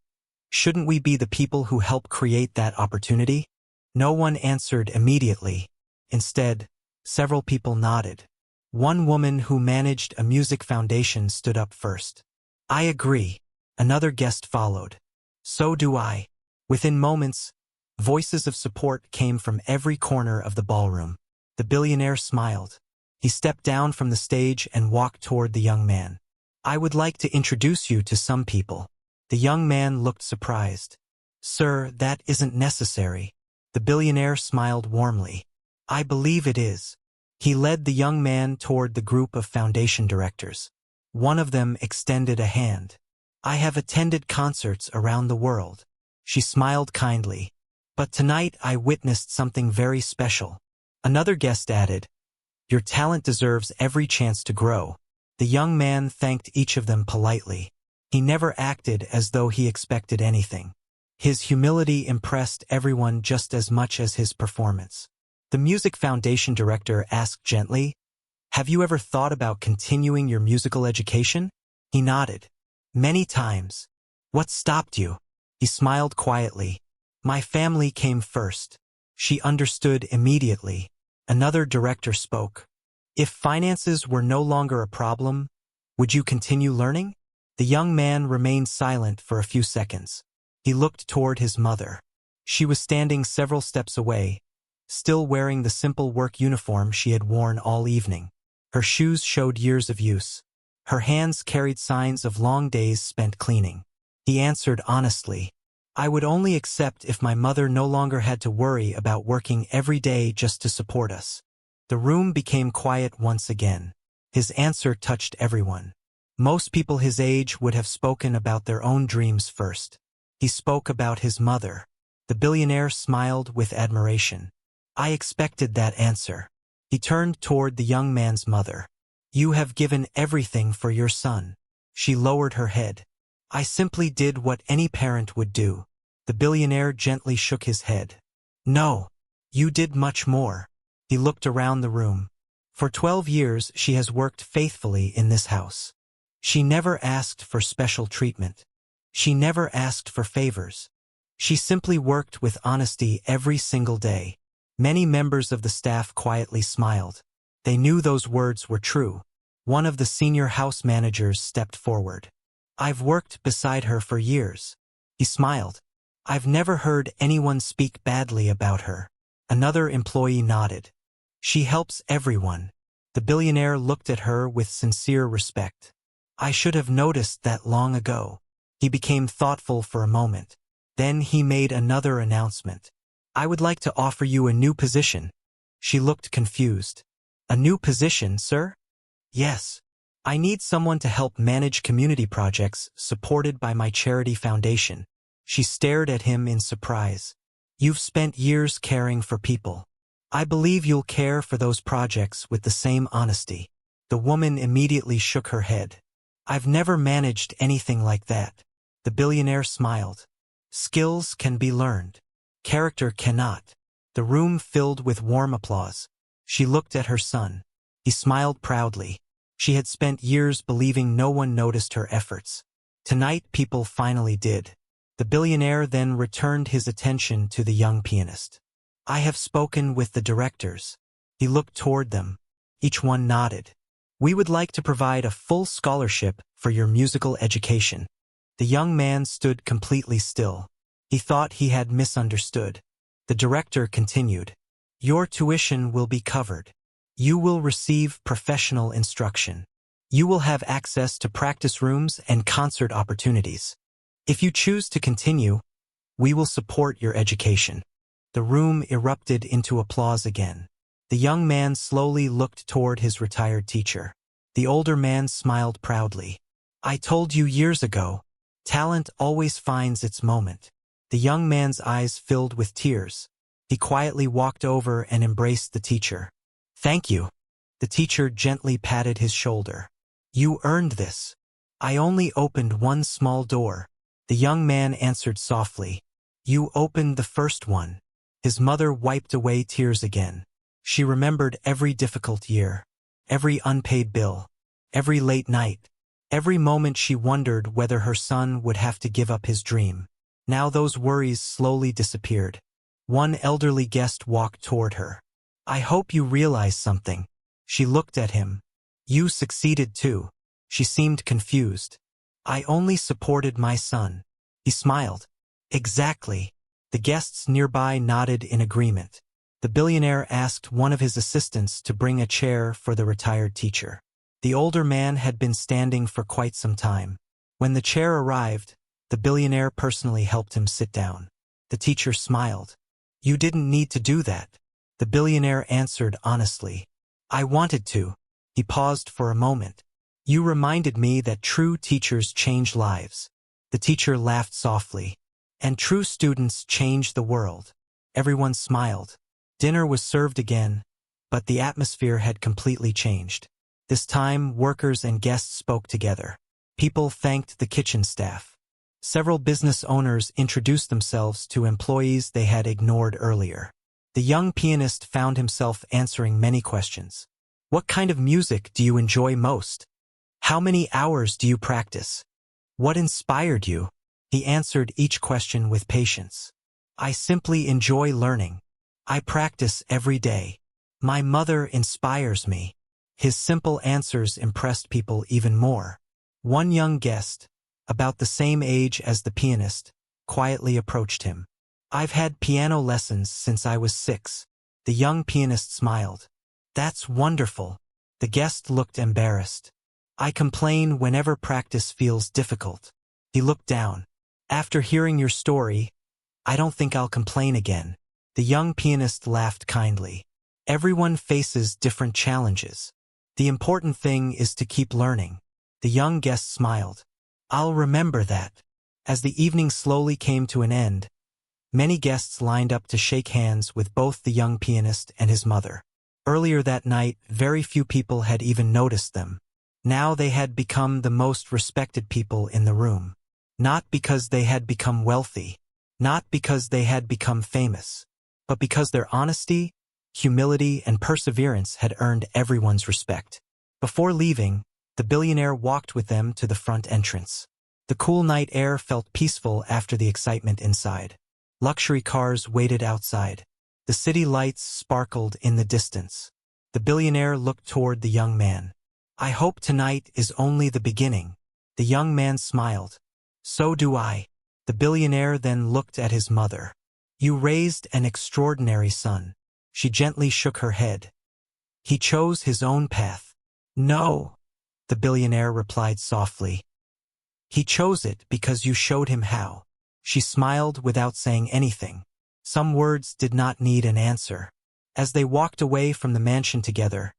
shouldn't we be the people who help create that opportunity? No one answered immediately. Instead, several people nodded. One woman who managed a music foundation stood up first. I agree. Another guest followed. So do I. Within moments, voices of support came from every corner of the ballroom. The billionaire smiled. He stepped down from the stage and walked toward the young man. I would like to introduce you to some people. The young man looked surprised. Sir, that isn't necessary. The billionaire smiled warmly. I believe it is. He led the young man toward the group of foundation directors. One of them extended a hand. I have attended concerts around the world. She smiled kindly. But tonight I witnessed something very special. Another guest added, Your talent deserves every chance to grow. The young man thanked each of them politely. He never acted as though he expected anything. His humility impressed everyone just as much as his performance. The music foundation director asked gently, Have you ever thought about continuing your musical education? He nodded. Many times. What stopped you? He smiled quietly. My family came first. She understood immediately. Another director spoke. If finances were no longer a problem, would you continue learning? The young man remained silent for a few seconds. He looked toward his mother. She was standing several steps away, still wearing the simple work uniform she had worn all evening. Her shoes showed years of use. Her hands carried signs of long days spent cleaning. He answered honestly, I would only accept if my mother no longer had to worry about working every day just to support us. The room became quiet once again. His answer touched everyone. Most people his age would have spoken about their own dreams first. He spoke about his mother. The billionaire smiled with admiration. I expected that answer. He turned toward the young man's mother. You have given everything for your son. She lowered her head. I simply did what any parent would do. The billionaire gently shook his head. No, you did much more. He looked around the room. For 12 years she has worked faithfully in this house. She never asked for special treatment. She never asked for favors. She simply worked with honesty every single day. Many members of the staff quietly smiled. They knew those words were true. One of the senior house managers stepped forward. I've worked beside her for years. He smiled. I've never heard anyone speak badly about her. Another employee nodded. She helps everyone. The billionaire looked at her with sincere respect. I should have noticed that long ago. He became thoughtful for a moment. Then he made another announcement. I would like to offer you a new position. She looked confused. A new position, sir? Yes. I need someone to help manage community projects supported by my charity foundation. She stared at him in surprise. You've spent years caring for people. I believe you'll care for those projects with the same honesty. The woman immediately shook her head. I've never managed anything like that. The billionaire smiled. Skills can be learned. Character cannot. The room filled with warm applause. She looked at her son. He smiled proudly. She had spent years believing no one noticed her efforts. Tonight people finally did. The billionaire then returned his attention to the young pianist. I have spoken with the directors. He looked toward them. Each one nodded. We would like to provide a full scholarship for your musical education. The young man stood completely still. He thought he had misunderstood. The director continued. Your tuition will be covered. You will receive professional instruction. You will have access to practice rooms and concert opportunities. If you choose to continue, we will support your education. The room erupted into applause again. The young man slowly looked toward his retired teacher. The older man smiled proudly. I told you years ago, talent always finds its moment. The young man's eyes filled with tears. He quietly walked over and embraced the teacher. Thank you. The teacher gently patted his shoulder. You earned this. I only opened one small door. The young man answered softly. You opened the first one. His mother wiped away tears again. She remembered every difficult year, every unpaid bill, every late night, every moment she wondered whether her son would have to give up his dream. Now those worries slowly disappeared. One elderly guest walked toward her. I hope you realize something. She looked at him. You succeeded too. She seemed confused. I only supported my son. He smiled. Exactly. The guests nearby nodded in agreement. The billionaire asked one of his assistants to bring a chair for the retired teacher. The older man had been standing for quite some time. When the chair arrived, the billionaire personally helped him sit down. The teacher smiled. You didn't need to do that. The billionaire answered honestly. I wanted to. He paused for a moment. You reminded me that true teachers change lives. The teacher laughed softly. And true students change the world. Everyone smiled. Dinner was served again, but the atmosphere had completely changed. This time, workers and guests spoke together. People thanked the kitchen staff. Several business owners introduced themselves to employees they had ignored earlier. The young pianist found himself answering many questions. What kind of music do you enjoy most? How many hours do you practice? What inspired you? He answered each question with patience. I simply enjoy learning. I practice every day. My mother inspires me. His simple answers impressed people even more. One young guest, about the same age as the pianist, quietly approached him. I've had piano lessons since I was 6. The young pianist smiled. That's wonderful. The guest looked embarrassed. I complain whenever practice feels difficult. He looked down. After hearing your story, I don't think I'll complain again. The young pianist laughed kindly. Everyone faces different challenges. The important thing is to keep learning. The young guest smiled. I'll remember that. As the evening slowly came to an end, many guests lined up to shake hands with both the young pianist and his mother. Earlier that night, very few people had even noticed them. Now they had become the most respected people in the room. Not because they had become wealthy, not because they had become famous, but because their honesty, humility, and perseverance had earned everyone's respect. Before leaving, the billionaire walked with them to the front entrance. The cool night air felt peaceful after the excitement inside. Luxury cars waited outside. The city lights sparkled in the distance. The billionaire looked toward the young man. I hope tonight is only the beginning. The young man smiled. So do I. The billionaire then looked at his mother. You raised an extraordinary son. She gently shook her head. He chose his own path. No, the billionaire replied softly. He chose it because you showed him how. She smiled without saying anything. Some words did not need an answer. As they walked away from the mansion together,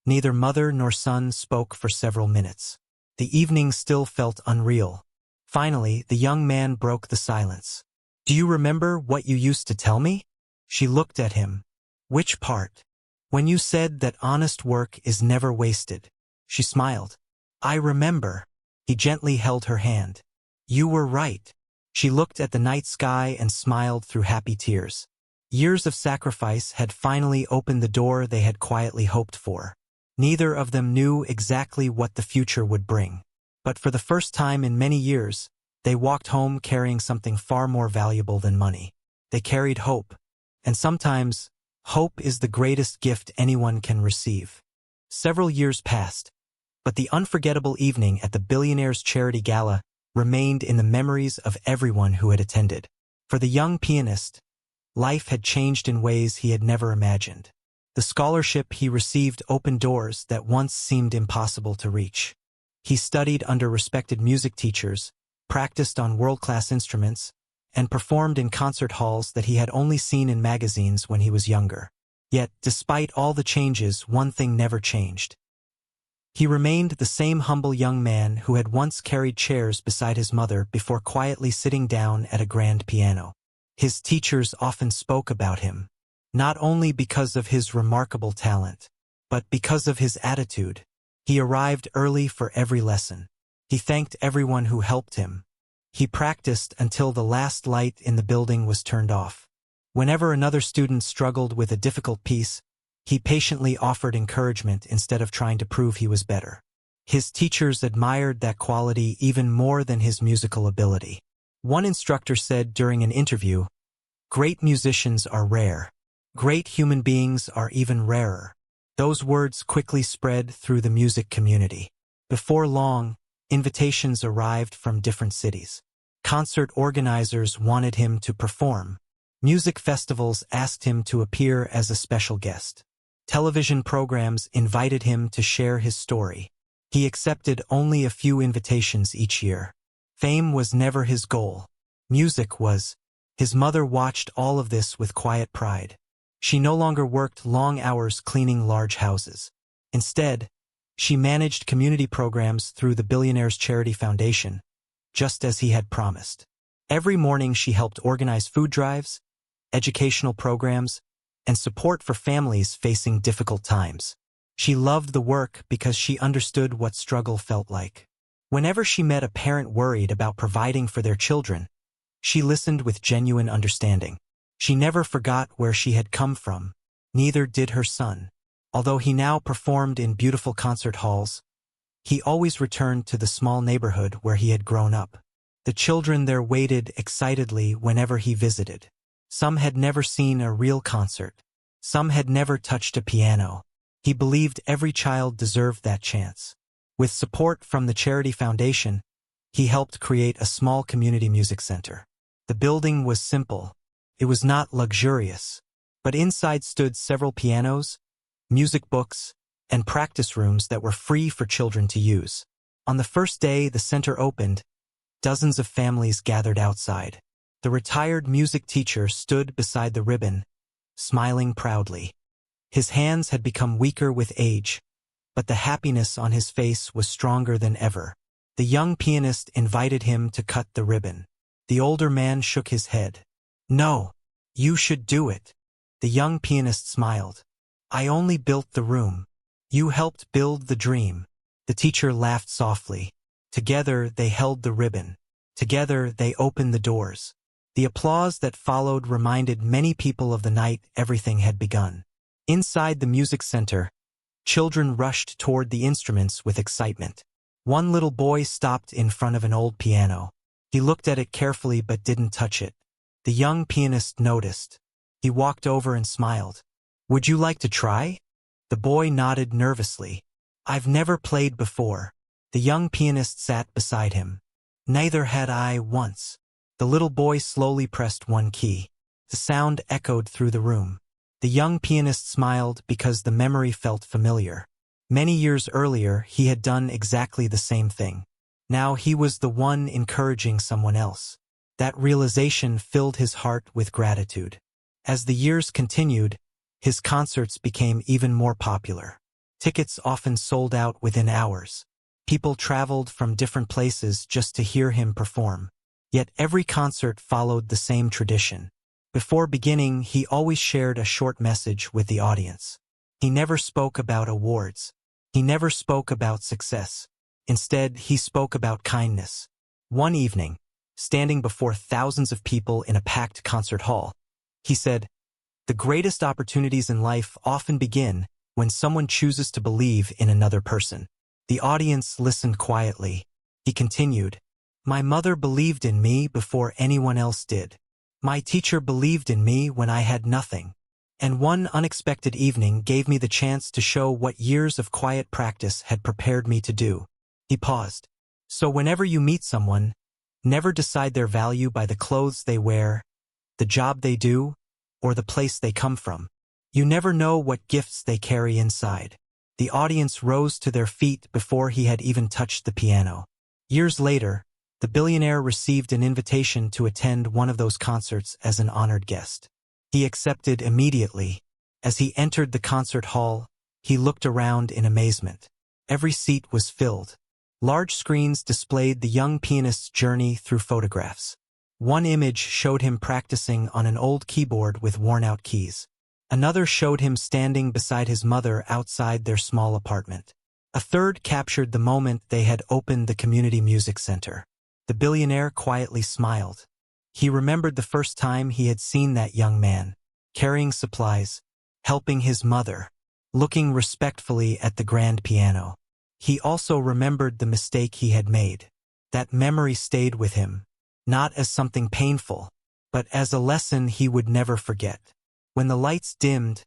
neither mother nor son spoke for several minutes. The evening still felt unreal. Finally, the young man broke the silence. Do you remember what you used to tell me? She looked at him. Which part? When you said that honest work is never wasted. She smiled. I remember. He gently held her hand. You were right. She looked at the night sky and smiled through happy tears. Years of sacrifice had finally opened the door they had quietly hoped for. Neither of them knew exactly what the future would bring. But for the first time in many years, they walked home carrying something far more valuable than money. They carried hope. And sometimes, hope is the greatest gift anyone can receive. Several years passed, but the unforgettable evening at the Billionaire's charity gala remained in the memories of everyone who had attended. For the young pianist, life had changed in ways he had never imagined. The scholarship he received opened doors that once seemed impossible to reach. He studied under respected music teachers, practiced on world-class instruments, and performed in concert halls that he had only seen in magazines when he was younger. Yet, despite all the changes, one thing never changed. He remained the same humble young man who had once carried chairs beside his mother before quietly sitting down at a grand piano. His teachers often spoke about him, not only because of his remarkable talent, but because of his attitude. He arrived early for every lesson. He thanked everyone who helped him. He practiced until the last light in the building was turned off. Whenever another student struggled with a difficult piece, he patiently offered encouragement instead of trying to prove he was better. His teachers admired that quality even more than his musical ability. One instructor said during an interview, "Great musicians are rare. Great human beings are even rarer." Those words quickly spread through the music community. Before long, invitations arrived from different cities. Concert organizers wanted him to perform. Music festivals asked him to appear as a special guest. Television programs invited him to share his story. He accepted only a few invitations each year. Fame was never his goal. Music was. His mother watched all of this with quiet pride. She no longer worked long hours cleaning large houses. Instead, she managed community programs through the Billionaire's Charity Foundation, just as he had promised. Every morning she helped organize food drives, educational programs, and support for families facing difficult times. She loved the work because she understood what struggle felt like. Whenever she met a parent worried about providing for their children, she listened with genuine understanding. She never forgot where she had come from. Neither did her son. Although he now performed in beautiful concert halls, he always returned to the small neighborhood where he had grown up. The children there waited excitedly whenever he visited. Some had never seen a real concert. Some had never touched a piano. He believed every child deserved that chance. With support from the Charity Foundation, he helped create a small community music center. The building was simple. It was not luxurious, but inside stood several pianos, music books, and practice rooms that were free for children to use. On the first day the center opened, dozens of families gathered outside. The retired music teacher stood beside the ribbon, smiling proudly. His hands had become weaker with age, but the happiness on his face was stronger than ever. The young pianist invited him to cut the ribbon. The older man shook his head. "No, you should do it." The young pianist smiled. "I only built the room. You helped build the dream." The teacher laughed softly. Together they held the ribbon. Together they opened the doors. The applause that followed reminded many people of the night everything had begun. Inside the music center, children rushed toward the instruments with excitement. One little boy stopped in front of an old piano. He looked at it carefully but didn't touch it. The young pianist noticed. He walked over and smiled. "Would you like to try?" The boy nodded nervously. "I've never played before." The young pianist sat beside him. "Neither had I once." The little boy slowly pressed one key. The sound echoed through the room. The young pianist smiled because the memory felt familiar. Many years earlier, he had done exactly the same thing. Now he was the one encouraging someone else. That realization filled his heart with gratitude. As the years continued, his concerts became even more popular. Tickets often sold out within hours. People traveled from different places just to hear him perform. Yet every concert followed the same tradition. Before beginning, he always shared a short message with the audience. He never spoke about awards. He never spoke about success. Instead, he spoke about kindness. One evening, standing before thousands of people in a packed concert hall. He said, "The greatest opportunities in life often begin when someone chooses to believe in another person." The audience listened quietly. He continued, "My mother believed in me before anyone else did. My teacher believed in me when I had nothing. And one unexpected evening gave me the chance to show what years of quiet practice had prepared me to do." He paused. So whenever you meet someone, never decide their value by the clothes they wear, the job they do, or the place they come from. You never know what gifts they carry inside. The audience rose to their feet before he had even touched the piano. Years later, the billionaire received an invitation to attend one of those concerts as an honored guest. He accepted immediately. As he entered the concert hall, he looked around in amazement. Every seat was filled. Large screens displayed the young pianist's journey through photographs. One image showed him practicing on an old keyboard with worn-out keys. Another showed him standing beside his mother outside their small apartment. A third captured the moment they had opened the community music center. The billionaire quietly smiled. He remembered the first time he had seen that young man, carrying supplies, helping his mother, looking respectfully at the grand piano. He also remembered the mistake he had made. That memory stayed with him, not as something painful, but as a lesson he would never forget. When the lights dimmed,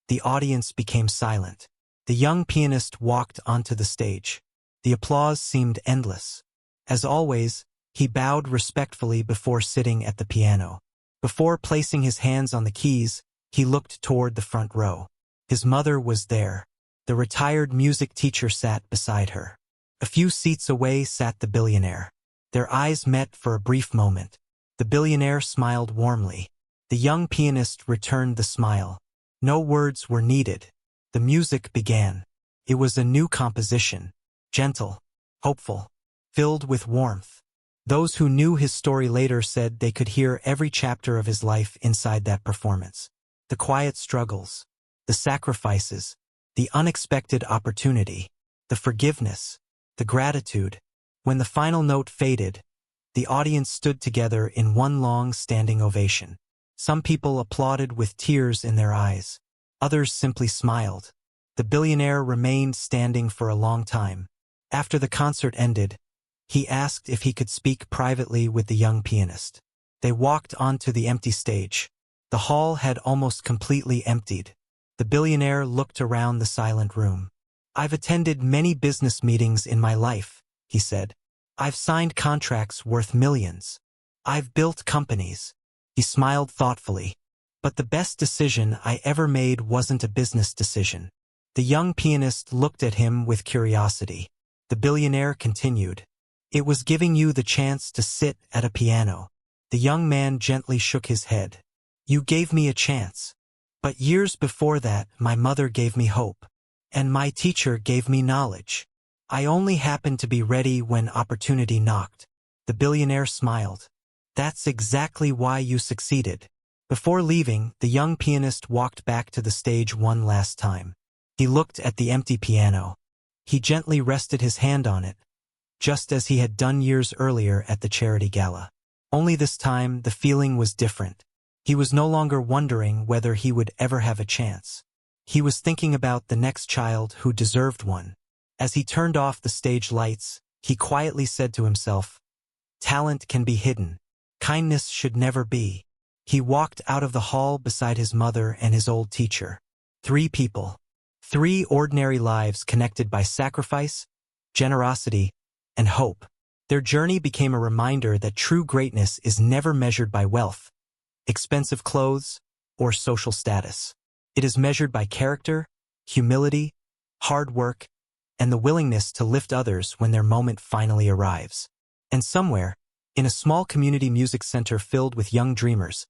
the audience became silent. The young pianist walked onto the stage. The applause seemed endless. As always, he bowed respectfully before sitting at the piano. Before placing his hands on the keys, he looked toward the front row. His mother was there. The retired music teacher sat beside her. A few seats away sat the billionaire. Their eyes met for a brief moment. The billionaire smiled warmly. The young pianist returned the smile. No words were needed. The music began. It was a new composition, gentle, hopeful, filled with warmth. Those who knew his story later said they could hear every chapter of his life inside that performance. The quiet struggles, the sacrifices, the unexpected opportunity, the forgiveness, the gratitude. When the final note faded, the audience stood together in one long standing ovation. Some people applauded with tears in their eyes. Others simply smiled. The billionaire remained standing for a long time. After the concert ended, he asked if he could speak privately with the young pianist. They walked onto the empty stage. The hall had almost completely emptied. The billionaire looked around the silent room. "I've attended many business meetings in my life," he said. "I've signed contracts worth millions. I've built companies." He smiled thoughtfully. "But the best decision I ever made wasn't a business decision." The young pianist looked at him with curiosity. The billionaire continued, "It was giving you the chance to sit at a piano." The young man gently shook his head. "You gave me a chance. But years before that, my mother gave me hope. And my teacher gave me knowledge. I only happened to be ready when opportunity knocked." The billionaire smiled. "That's exactly why you succeeded." Before leaving, the young pianist walked back to the stage one last time. He looked at the empty piano. He gently rested his hand on it, just as he had done years earlier at the charity gala. Only this time, the feeling was different. He was no longer wondering whether he would ever have a chance. He was thinking about the next child who deserved one. As he turned off the stage lights, he quietly said to himself, "Talent can be hidden. Kindness should never be." He walked out of the hall beside his mother and his old teacher. 3 people. 3 ordinary lives connected by sacrifice, generosity, and hope. Their journey became a reminder that true greatness is never measured by wealth, expensive clothes, or social status. It is measured by character, humility, hard work, and the willingness to lift others when their moment finally arrives. And somewhere, in a small community music center filled with young dreamers,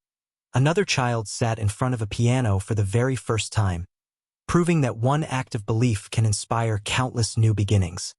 another child sat in front of a piano for the very first time, proving that one act of belief can inspire countless new beginnings.